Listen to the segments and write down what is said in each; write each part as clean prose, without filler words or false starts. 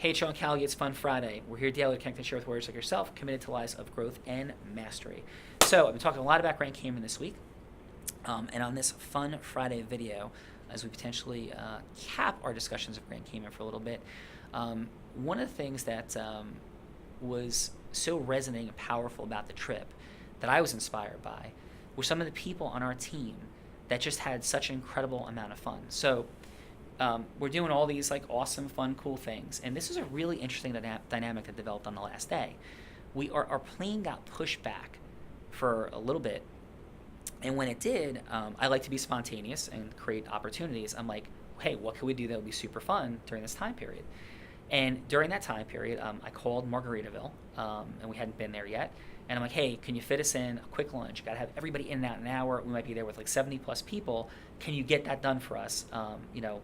Hey, it's Sean Callagy. It's Fun Friday. We're here daily to connect and share with warriors like yourself, committed to lives of growth and mastery. So I've been talking a lot about Grand Cayman this week, and on this Fun Friday video, as we potentially cap our discussions of Grand Cayman for a little bit, one of the things that was so resonating and powerful about the trip that I was inspired by were some of the people on our team that just had such an incredible amount of fun. So we're doing all these like awesome, fun, cool things, and this is a really interesting dynamic that developed on the last day. Our plane got pushed back for a little bit, and when it did, I like to be spontaneous and create opportunities. I'm like, hey, what can we do that would be super fun during this time period? And during that time period, I called Margaritaville, and we hadn't been there yet. And I'm like, hey, can you fit us in a quick lunch? Got to have everybody in and out in an hour. We might be there with like 70 plus people. Can you get that done for us?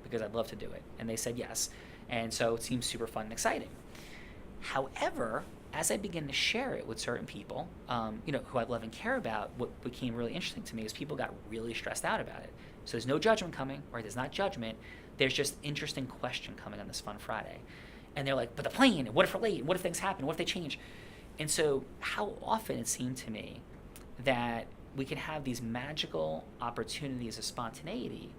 Because I'd love to do it. And they said yes. And so it seems super fun and exciting. However, as I begin to share it with certain people, who I love and care about, what became really interesting to me is people got really stressed out about it. So there's no judgment coming, or there's not judgment. There's just interesting question coming on this Fun Friday. And they're like, but the plane, what if we're late? What if things happen? What if they change? And so how often it seemed to me that we can have these magical opportunities of spontaneity,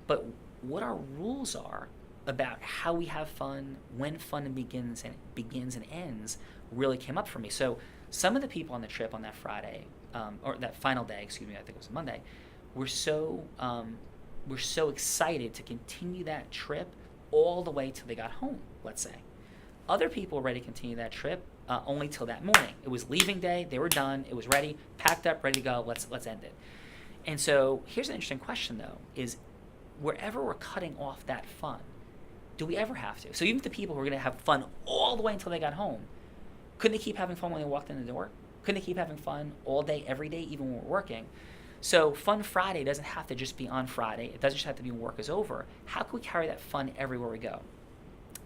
but what our rules are about how we have fun, when fun begins and ends, really came up for me. So some of the people on the trip on that Friday, or that final day, I think it was Monday, were so excited to continue that trip all the way till they got home, let's say. Other people were ready to continue that trip only till that morning. It was leaving day, they were done, it was ready, packed up, ready to go, let's end it. And so here's an interesting question though, is wherever we're cutting off that fun, do we ever have to? So even the people who were gonna have fun all the way until they got home, couldn't they keep having fun when they walked in the door? Couldn't they keep having fun all day, every day, even when we're working? So Fun Friday doesn't have to just be on Friday. It doesn't just have to be when work is over. How can we carry that fun everywhere we go?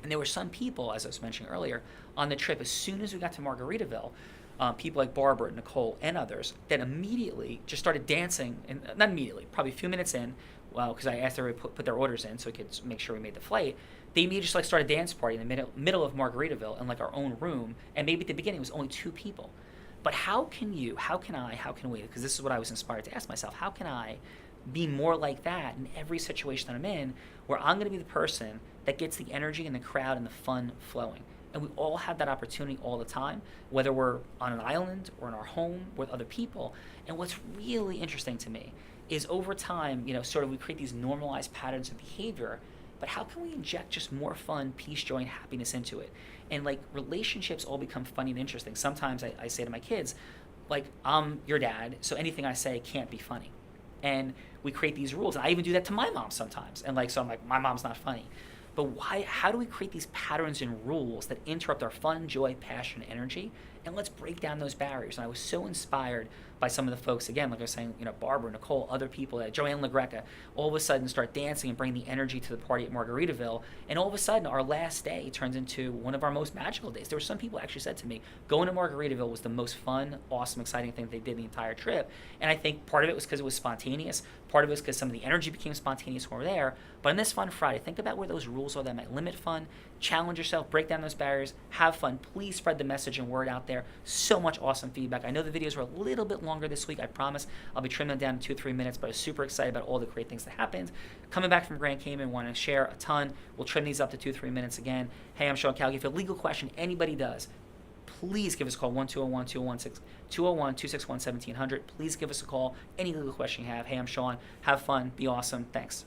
And there were some people, as I was mentioning earlier, on the trip, as soon as we got to Margaritaville, people like Barbara, Nicole, and others, that immediately just started dancing, and not immediately, probably a few minutes in, because I asked everybody to put their orders in so we could make sure we made the flight. They immediately just started a dance party in the middle of Margaritaville in like our own room, and maybe at the beginning it was only 2 people. But how can we, because this is what I was inspired to ask myself, how can I be more like that in every situation that I'm in, where I'm going to be the person that gets the energy and the crowd and the fun flowing? And we all have that opportunity all the time, whether we're on an island or in our home with other people. And what's really interesting to me is over time, we create these normalized patterns of behavior, but how can we inject just more fun, peace, joy, and happiness into it? And like relationships all become funny and interesting. Sometimes I say to my kids, like, I'm your dad, so anything I say can't be funny. And we create these rules. And I even do that to my mom sometimes. And so I'm like, my mom's not funny. But how do we create these patterns and rules that interrupt our fun, joy, passion, energy? And let's break down those barriers. And I was so inspired by some of the folks, again, like I was saying, Barbara, Nicole, other people, Joanne LaGreca, all of a sudden start dancing and bring the energy to the party at Margaritaville. And all of a sudden, our last day turns into one of our most magical days. There were some people who actually said to me, going to Margaritaville was the most fun, awesome, exciting thing they did the entire trip. And I think part of it was because it was spontaneous. Part of it was because some of the energy became spontaneous when we were there. But on this Fun Friday, think about where those rules are that might limit fun. Challenge yourself, break down those barriers, have fun. Please spread the message and word out there. So much awesome feedback. I know the videos were a little bit longer this week, I promise. I'll be trimming them down to 2-3 minutes, but I'm super excited about all the great things that happened. Coming back from Grand Cayman, want to share a ton. We'll trim these up to 2-3 minutes again. Hey, I'm Sean Callagy. If you have a legal question, anybody does, please give us a call, 1-201-261-1700. Please give us a call. Any legal question you have. Hey, I'm Sean. Have fun. Be awesome. Thanks.